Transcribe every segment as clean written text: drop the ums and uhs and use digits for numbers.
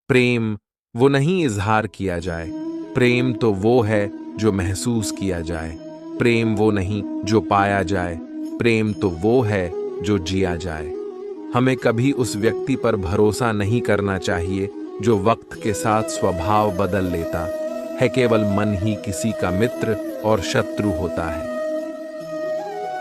प्रेम वो नहीं इजहार किया जाए, प्रेम तो वो है जो महसूस किया जाए। प्रेम वो नहीं जो पाया जाए, प्रेम तो वो है जो जिया जाए। हमें कभी उस व्यक्ति पर भरोसा नहीं करना चाहिए जो वक्त के साथ स्वभाव बदल लेता है। केवल मन ही किसी का मित्र और शत्रु होता है।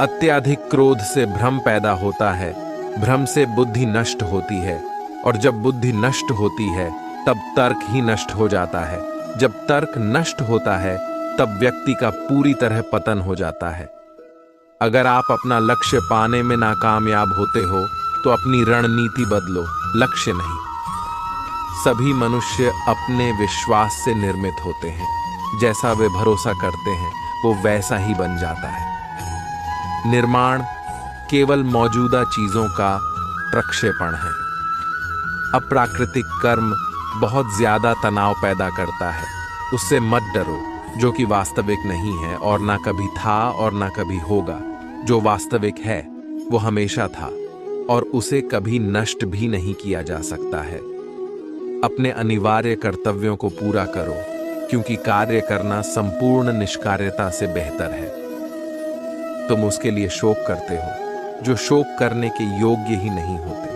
अत्यधिक क्रोध से भ्रम पैदा होता है, भ्रम से बुद्धि नष्ट होती है, और जब बुद्धि नष्ट होती है तब तर्क ही नष्ट हो जाता है। जब तर्क नष्ट होता है तब व्यक्ति का पूरी तरह पतन हो जाता है। अगर आप अपना लक्ष्य पाने में नाकामयाब होते हो तो अपनी रणनीति बदलो, लक्ष्य नहीं। सभी मनुष्य अपने विश्वास से निर्मित होते हैं। जैसा वे भरोसा करते हैं वो वैसा ही बन जाता है। निर्माण केवल मौजूदा चीजों का प्रक्षेपण है। अप्राकृतिक कर्म बहुत ज्यादा तनाव पैदा करता है। उससे मत डरो जो कि वास्तविक नहीं है और ना कभी था और ना कभी होगा। जो वास्तविक है वो हमेशा था और उसे कभी नष्ट भी नहीं किया जा सकता है। अपने अनिवार्य कर्तव्यों को पूरा करो, क्योंकि कार्य करना संपूर्ण निष्कार्यता से बेहतर है। तुम उसके लिए शोक करते हो जो शोक करने के योग्य ही नहीं होते,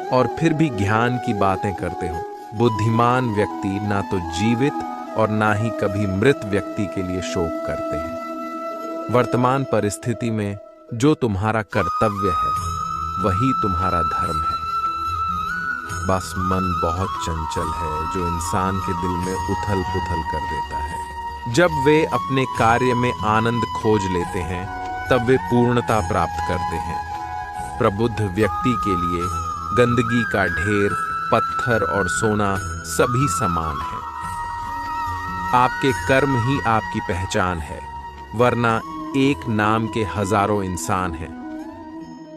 और फिर भी ज्ञान की बातें करते हो। बुद्धिमान व्यक्ति ना तो जीवित और ना ही कभी मृत व्यक्ति के लिए शोक करते हैं। वर्तमान परिस्थिति में जो तुम्हारा कर्तव्य है वही तुम्हारा धर्म है। बस मन बहुत चंचल है जो इंसान के दिल में उथल पुथल कर देता है। जब वे अपने कार्य में आनंद खोज लेते हैं तब वे पूर्णता प्राप्त करते हैं। प्रबुद्ध व्यक्ति के लिए गंदगी का ढेर, पत्थर और सोना सभी समान है। आपके कर्म ही आपकी पहचान है, वरना एक नाम के हजारों इंसान हैं।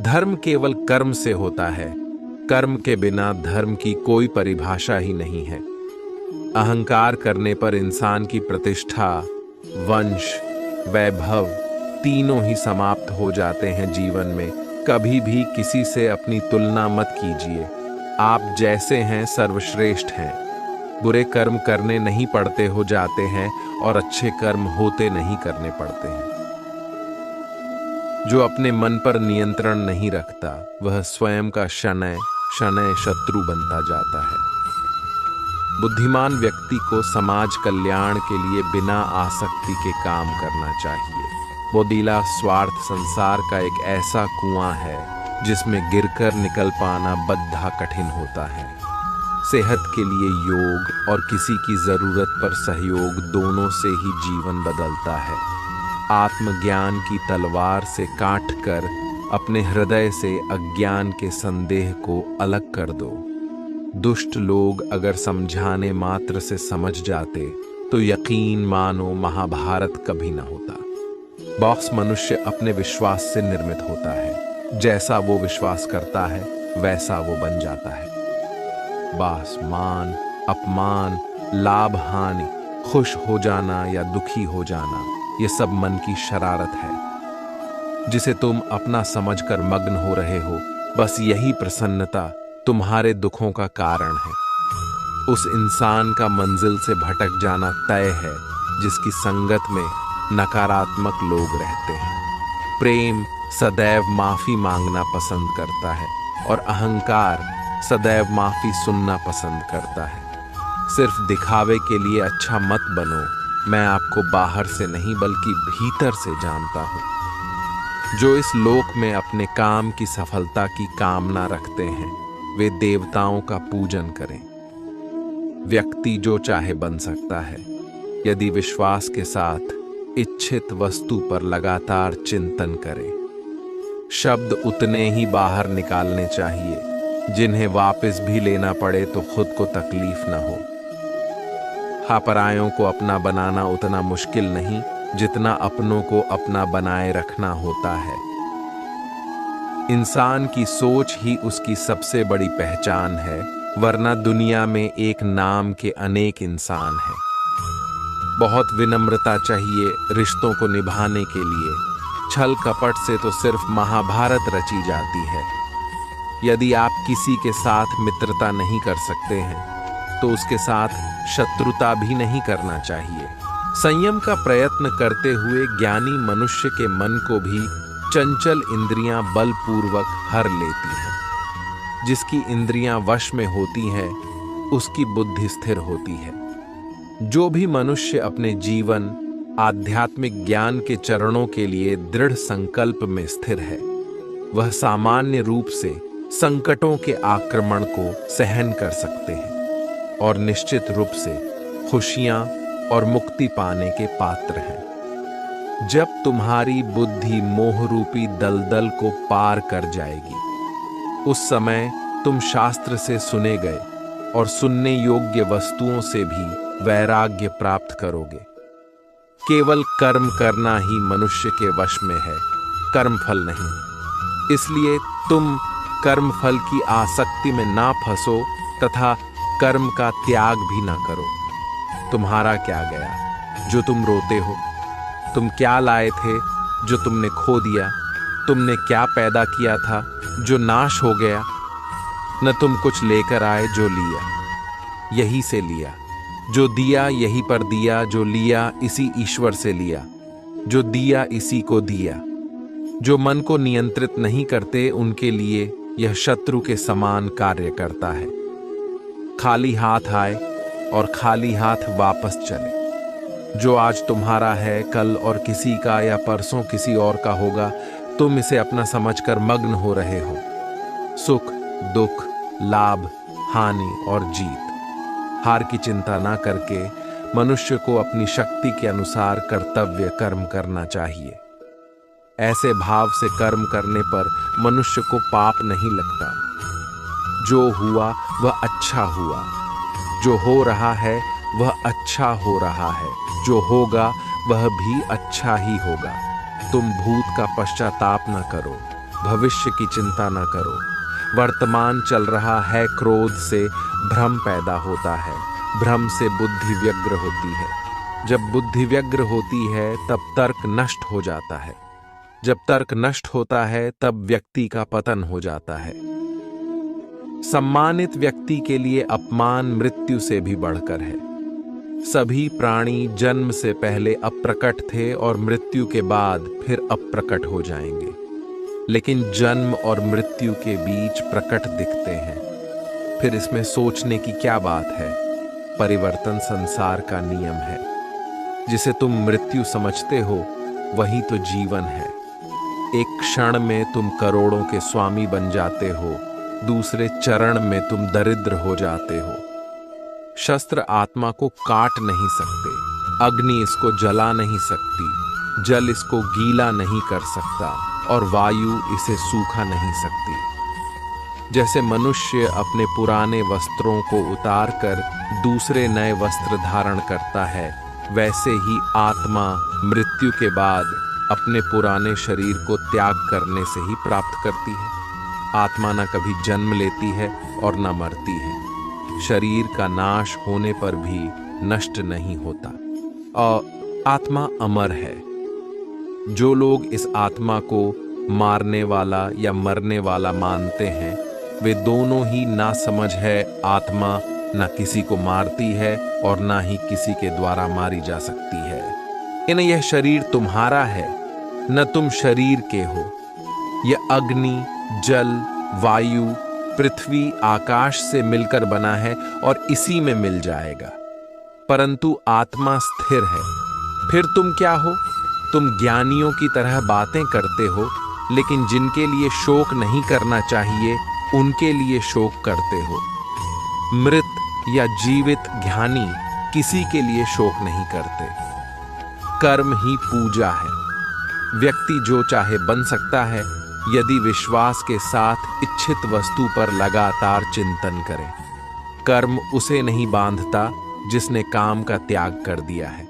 धर्म केवल कर्म से होता है। कर्म के बिना धर्म की कोई परिभाषा ही नहीं है। अहंकार करने पर इंसान की प्रतिष्ठा, वंश, वैभव तीनों ही समाप्त हो जाते हैं जीवन में। कभी भी किसी से अपनी तुलना मत कीजिए। आप जैसे हैं सर्वश्रेष्ठ हैं। बुरे कर्म करने नहीं पड़ते हो जाते हैं और अच्छे कर्म होते नहीं करने पड़ते हैं। जो अपने मन पर नियंत्रण नहीं रखता वह स्वयं का शनय शनय शत्रु बनता जाता है। बुद्धिमान व्यक्ति को समाज कल्याण के लिए बिना आसक्ति के काम करना चाहिए। बोधीला स्वार्थ संसार का एक ऐसा कुआं है जिसमें गिरकर निकल पाना बद्धा कठिन होता है। सेहत के लिए योग और किसी की जरूरत पर सहयोग दोनों से ही जीवन बदलता है। आत्मज्ञान की तलवार से काट कर अपने हृदय से अज्ञान के संदेह को अलग कर दो। दुष्ट लोग अगर समझाने मात्र से समझ जाते तो यकीन मानो महाभारत कभी न होता। बॉक्स मनुष्य अपने विश्वास से निर्मित होता है। जैसा वो विश्वास करता है वैसा वो बन जाता है। बास, मान, अपमान, लाभ, हानि, खुश हो जाना या दुखी हो जाना, ये सब मन की शरारत है जिसे तुम अपना समझकर मग्न हो रहे हो। बस यही प्रसन्नता तुम्हारे दुखों का कारण है। उस इंसान का मंजिल से भटक जाना तय है जिसकी संगत में नकारात्मक लोग रहते हैं। प्रेम सदैव माफी मांगना पसंद करता है और अहंकार सदैव माफी सुनना पसंद करता है। सिर्फ दिखावे के लिए अच्छा मत बनो। मैं आपको बाहर से नहीं बल्कि भीतर से जानता हूं। जो इस लोक में अपने काम की सफलता की कामना रखते हैं वे देवताओं का पूजन करें। व्यक्ति जो चाहे बन सकता है यदि विश्वास के साथ इच्छित वस्तु पर लगातार चिंतन करे। शब्द उतने ही बाहर निकालने चाहिए जिन्हें वापस भी लेना पड़े तो खुद को तकलीफ न हो। परायों को अपना बनाना उतना मुश्किल नहीं जितना अपनों को अपना बनाए रखना होता है। इंसान की सोच ही उसकी सबसे बड़ी पहचान है, वरना दुनिया में एक नाम के अनेक इंसान हैं। बहुत विनम्रता चाहिए रिश्तों को निभाने के लिए। छल कपट से तो सिर्फ महाभारत रची जाती है। यदि आप किसी के साथ मित्रता नहीं कर सकते हैं तो उसके साथ शत्रुता भी नहीं करना चाहिए। संयम का प्रयत्न करते हुए ज्ञानी मनुष्य के मन को भी चंचल इंद्रियां बलपूर्वक हर लेती हैं। जिसकी इंद्रियां वश में होती हैं, उसकी बुद्धि स्थिर होती है। जो भी मनुष्य अपने जीवन आध्यात्मिक ज्ञान के चरणों के लिए दृढ़ संकल्प में स्थिर है, वह सामान्य रूप से संकटों के आक्रमण को सहन कर सकते हैं और निश्चित रूप से खुशियां और मुक्ति पाने के पात्र हैं। जब तुम्हारी बुद्धि मोह रूपी दलदल को पार कर जाएगी, उस समय तुम शास्त्र से सुने गए और सुनने योग्य वस्तुओं से भी वैराग्य प्राप्त करोगे। केवल कर्म करना ही मनुष्य के वश में है, कर्मफल नहीं। इसलिए तुम कर्मफल की आसक्ति में ना फंसो तथा कर्म का त्याग भी ना करो। तुम्हारा क्या गया जो तुम रोते हो? तुम क्या लाए थे जो तुमने खो दिया? तुमने क्या पैदा किया था जो नाश हो गया? न तुम कुछ लेकर आए जो लिया, यही से लिया। जो दिया यही पर दिया, जो लिया इसी ईश्वर से लिया, जो दिया इसी को दिया। जो मन को नियंत्रित नहीं करते, उनके लिए यह शत्रु के समान कार्य करता है। खाली हाथ आए और खाली हाथ वापस चले। जो आज तुम्हारा है, कल और किसी का या परसों किसी और का होगा। तुम इसे अपना समझकर मग्न हो रहे हो। सुख, दुख, लाभ, हानि और जीत, हार की चिंता ना करके मनुष्य को अपनी शक्ति के अनुसार कर्तव्य कर्म करना चाहिए। ऐसे भाव से कर्म करने पर मनुष्य को पाप नहीं लगता। जो हुआ वह अच्छा हुआ, जो हो रहा है वह अच्छा हो रहा है, जो होगा वह भी अच्छा ही होगा। तुम भूत का पश्चाताप न करो, भविष्य की चिंता न करो। वर्तमान चल रहा है, क्रोध से भ्रम पैदा होता है, भ्रम से बुद्धि व्यग्र होती है। जब बुद्धि व्यग्र होती है तब तर्क नष्ट हो जाता है। जब तर्क नष्ट होता है तब व्यक्ति का पतन हो जाता है। सम्मानित व्यक्ति के लिए अपमान मृत्यु से भी बढ़कर है। सभी प्राणी जन्म से पहले अप्रकट थे और मृत्यु के बाद फिर अप्रकट हो जाएंगे, लेकिन जन्म और मृत्यु के बीच प्रकट दिखते हैं। फिर इसमें सोचने की क्या बात है? परिवर्तन संसार का नियम है। जिसे तुम मृत्यु समझते हो वही तो जीवन है। एक क्षण में तुम करोड़ों के स्वामी बन जाते हो, दूसरे चरण में तुम दरिद्र हो जाते हो। शस्त्र आत्मा को काट नहीं सकते, अग्नि इसको जला नहीं सकती, जल इसको गीला नहीं कर सकता और वायु इसे सूखा नहीं सकती। जैसे मनुष्य अपने पुराने वस्त्रों को उतारकर दूसरे नए वस्त्र धारण करता है, वैसे ही आत्मा मृत्यु के बाद अपने पुराने शरीर को त्याग करने से ही प्राप्त करती है। आत्मा न कभी जन्म लेती है और न मरती है। शरीर का नाश होने पर भी नष्ट नहीं होता और आत्मा अमर है। जो लोग इस आत्मा को मारने वाला या मरने वाला मानते हैं, वे दोनों ही ना समझ है। आत्मा न किसी को मारती है और ना ही किसी के द्वारा मारी जा सकती है। इन्हें यह शरीर तुम्हारा है, न तुम शरीर के हो। यह अग्नि, जल, वायु, पृथ्वी, आकाश से मिलकर बना है और इसी में मिल जाएगा। परंतु आत्मा स्थिर है। फिर तुम क्या हो? तुम ज्ञानियों की तरह बातें करते हो, लेकिन जिनके लिए शोक नहीं करना चाहिए उनके लिए शोक करते हो। मृत या जीवित ज्ञानी किसी के लिए शोक नहीं करते। कर्म ही पूजा है। व्यक्ति जो चाहे बन सकता है यदि विश्वास के साथ इच्छित वस्तु पर लगातार चिंतन करे। कर्म उसे नहीं बांधता जिसने काम का त्याग कर दिया है।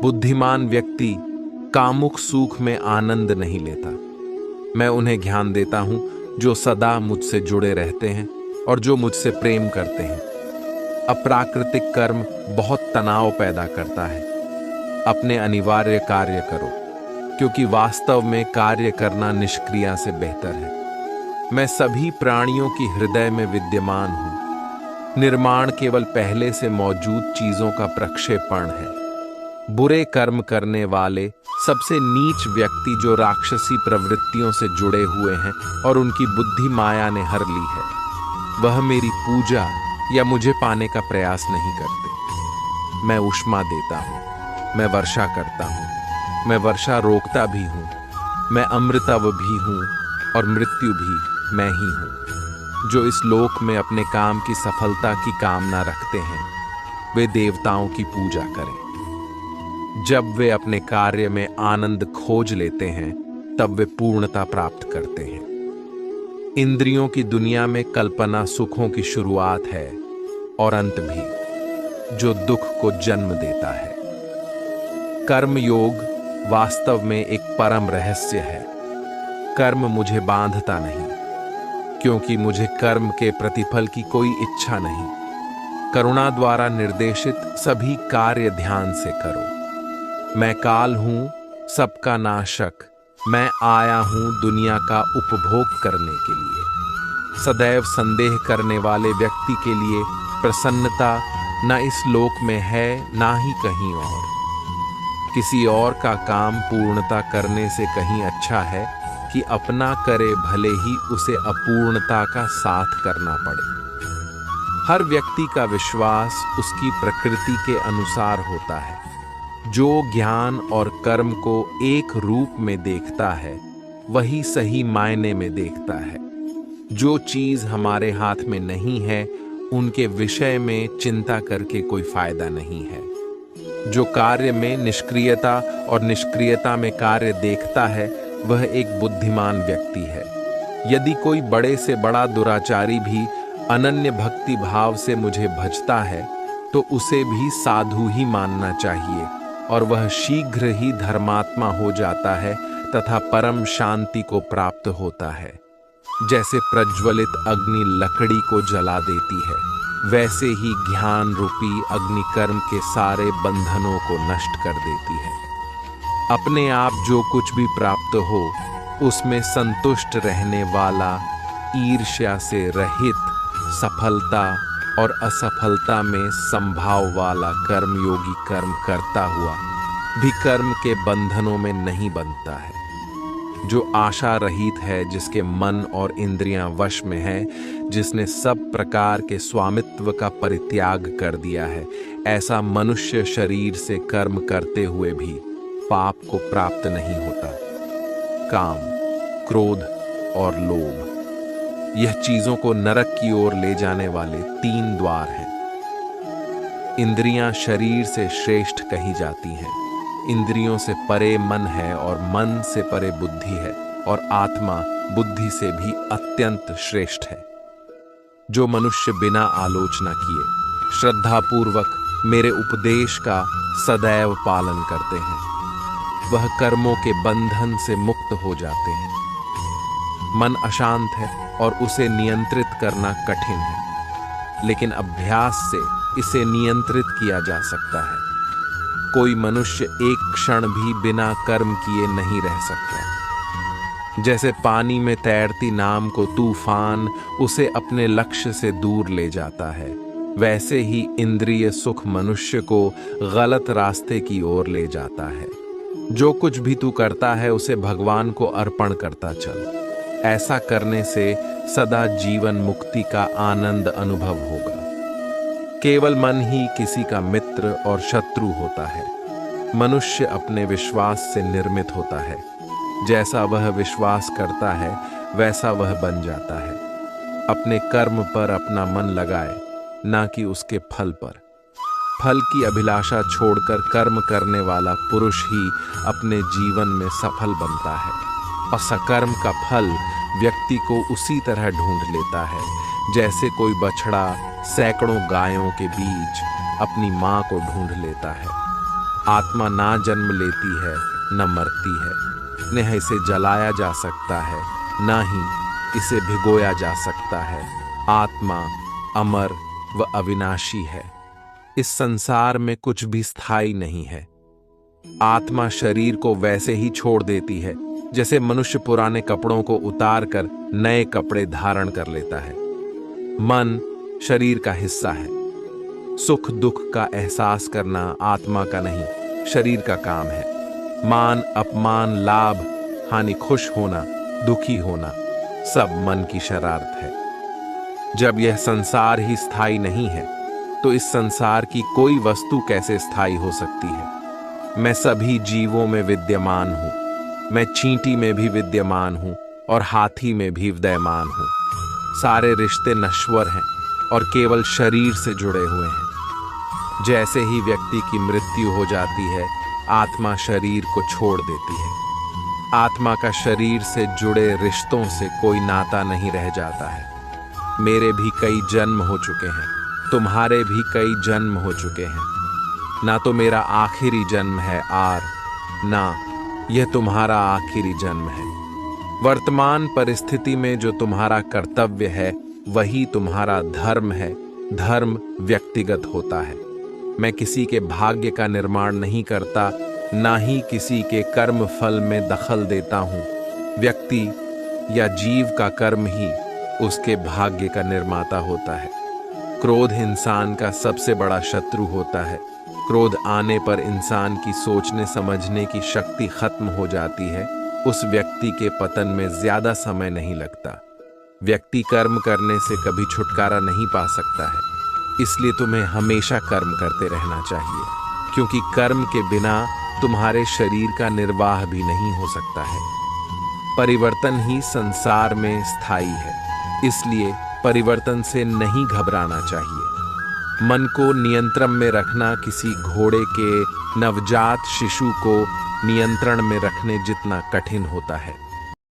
बुद्धिमान व्यक्ति कामुक सुख में आनंद नहीं लेता। मैं उन्हें ज्ञान देता हूं जो सदा मुझसे जुड़े रहते हैं और जो मुझसे प्रेम करते हैं। अप्राकृतिक कर्म बहुत तनाव पैदा करता है। अपने अनिवार्य कार्य करो, क्योंकि वास्तव में कार्य करना निष्क्रिया से बेहतर है। मैं सभी प्राणियों की हृदय में विद्यमान हूं। निर्माण केवल पहले से मौजूद चीजों का प्रक्षेपण है। बुरे कर्म करने वाले सबसे नीच व्यक्ति जो राक्षसी प्रवृत्तियों से जुड़े हुए हैं और उनकी बुद्धि माया ने हर ली है, वह मेरी पूजा या मुझे पाने का प्रयास नहीं करते। मैं ऊष्मा देता हूँ, मैं वर्षा करता हूँ, मैं वर्षा रोकता भी हूँ, मैं अमृतव भी हूँ और मृत्यु भी मैं ही हूँ। जो इस लोक में अपने काम की सफलता की कामना रखते हैं, वे देवताओं की पूजा करें। जब वे अपने कार्य में आनंद खोज लेते हैं, तब वे पूर्णता प्राप्त करते हैं। इंद्रियों की दुनिया में कल्पना सुखों की शुरुआत है और अंत भी, जो दुख को जन्म देता है। कर्म योग वास्तव में एक परम रहस्य है। कर्म मुझे बांधता नहीं, क्योंकि मुझे कर्म के प्रतिफल की कोई इच्छा नहीं। करुणा द्वारा निर्देशित सभी कार्य ध्यान से करो। मैं काल हूं, सबका नाशक। मैं आया हूं दुनिया का उपभोग करने के लिए। सदैव संदेह करने वाले व्यक्ति के लिए प्रसन्नता न इस लोक में है, ना ही कहीं और। किसी और का काम पूर्णता करने से कहीं अच्छा है कि अपना करे, भले ही उसे अपूर्णता का साथ करना पड़े। हर व्यक्ति का विश्वास उसकी प्रकृति के अनुसार होता है। जो ज्ञान और कर्म को एक रूप में देखता है, वही सही मायने में देखता है। जो चीज हमारे हाथ में नहीं है, उनके विषय में चिंता करके कोई फायदा नहीं है। जो कार्य में निष्क्रियता और निष्क्रियता में कार्य देखता है, वह एक बुद्धिमान व्यक्ति है। यदि कोई बड़े से बड़ा दुराचारी भी अनन्य भक्ति भाव से मुझे भजता है, तो उसे भी साधु ही मानना चाहिए और वह शीघ्र ही धर्मात्मा हो जाता है तथा परम शांति को प्राप्त होता है। जैसे प्रज्वलित अग्नि लकड़ी को जला देती है, वैसे ही ज्ञान रूपी अग्नि कर्म के सारे बंधनों को नष्ट कर देती है। अपने आप जो कुछ भी प्राप्त हो, उसमें संतुष्ट रहने वाला, ईर्ष्या से रहित, सफलता और असफलता में संभाव वाला कर्मयोगी कर्म करता हुआ भी कर्म के बंधनों में नहीं बंधता है। जो आशा रहित है, जिसके मन और इंद्रियां वश में है, जिसने सब प्रकार के स्वामित्व का परित्याग कर दिया है, ऐसा मनुष्य शरीर से कर्म करते हुए भी पाप को प्राप्त नहीं होता। काम, क्रोध और लोभ, यह चीजों को नरक की ओर ले जाने वाले 3 द्वार हैं। इंद्रियां शरीर से श्रेष्ठ कही जाती हैं। इंद्रियों से परे मन है और मन से परे बुद्धि है, और आत्मा बुद्धि से भी अत्यंत श्रेष्ठ है। जो मनुष्य बिना आलोचना किए श्रद्धापूर्वक मेरे उपदेश का सदैव पालन करते हैं, वह कर्मों के बंधन से मुक्त हो जाते हैं। मन अशांत है और उसे नियंत्रित करना कठिन है, लेकिन अभ्यास से इसे नियंत्रित किया जा सकता है। कोई मनुष्य एक क्षण भी बिना कर्म किए नहीं रह सकता। जैसे पानी में तैरती नाव को तूफान उसे अपने लक्ष्य से दूर ले जाता है, वैसे ही इंद्रिय सुख मनुष्य को गलत रास्ते की ओर ले जाता है। जो कुछ भी तू करता है, उसे भगवान को अर्पण करता चल। ऐसा करने से सदा जीवन मुक्ति का आनंद अनुभव होगा। केवल मन ही किसी का मित्र और शत्रु होता है। मनुष्य अपने विश्वास से निर्मित होता है। जैसा वह विश्वास करता है, वैसा वह बन जाता है। अपने कर्म पर अपना मन लगाए, ना कि उसके फल पर। फल की अभिलाषा छोड़कर कर्म करने वाला पुरुष ही अपने जीवन में सफल बनता है, और सकर्म का फल व्यक्ति को उसी तरह ढूंढ लेता है, जैसे कोई बछड़ा सैकड़ों गायों के बीच अपनी मां को ढूंढ लेता है। आत्मा ना जन्म लेती है, न मरती है। न इसे जलाया जा सकता है, ना ही इसे भिगोया जा सकता है। आत्मा अमर व अविनाशी है। इस संसार में कुछ भी स्थायी नहीं है। आत्मा शरीर को वैसे ही छोड़ देती है जैसे मनुष्य पुराने कपड़ों को उतार कर नए कपड़े धारण कर लेता है। मन शरीर का हिस्सा है। सुख दुख का एहसास करना आत्मा का नहीं, शरीर का काम है। मान अपमान, लाभ हानि, खुश होना, दुखी होना, सब मन की शरारत है। जब यह संसार ही स्थायी नहीं है तो इस संसार की कोई वस्तु कैसे स्थायी हो सकती है। मैं सभी जीवों में विद्यमान हूं। मैं चींटी में भी विद्यमान हूं और हाथी में भी विद्यमान हूं। सारे रिश्ते नश्वर हैं और केवल शरीर से जुड़े हुए हैं। जैसे ही व्यक्ति की मृत्यु हो जाती है, आत्मा शरीर को छोड़ देती है। आत्मा का शरीर से जुड़े रिश्तों से कोई नाता नहीं रह जाता है। मेरे भी कई जन्म हो चुके हैं, तुम्हारे भी कई जन्म हो चुके हैं। ना तो मेरा आखिरी जन्म है और ना यह तुम्हारा आखिरी जन्म है। वर्तमान परिस्थिति में जो तुम्हारा कर्तव्य है वही तुम्हारा धर्म है। धर्म व्यक्तिगत होता है। मैं किसी के भाग्य का निर्माण नहीं करता, ना ही किसी के कर्म फल में दखल देता हूं। व्यक्ति या जीव का कर्म ही उसके भाग्य का निर्माता होता है। क्रोध इंसान का सबसे बड़ा शत्रु होता है। क्रोध आने पर इंसान की सोचने समझने की शक्ति खत्म हो जाती है। उस व्यक्ति के पतन में ज्यादा समय नहीं लगता। व्यक्ति कर्म करने से कभी छुटकारा नहीं पा सकता है। इसलिए तुम्हें हमेशा कर्म करते रहना चाहिए, क्योंकि कर्म के बिना तुम्हारे शरीर का निर्वाह भी नहीं हो सकता है। परिवर्तन ही संसार में स्थायी है, इसलिए परिवर्तन से नहीं घबराना चाहिए। मन को नियंत्रण में रखना किसी घोड़े के नवजात शिशु को नियंत्रण में रखने जितना कठिन होता है।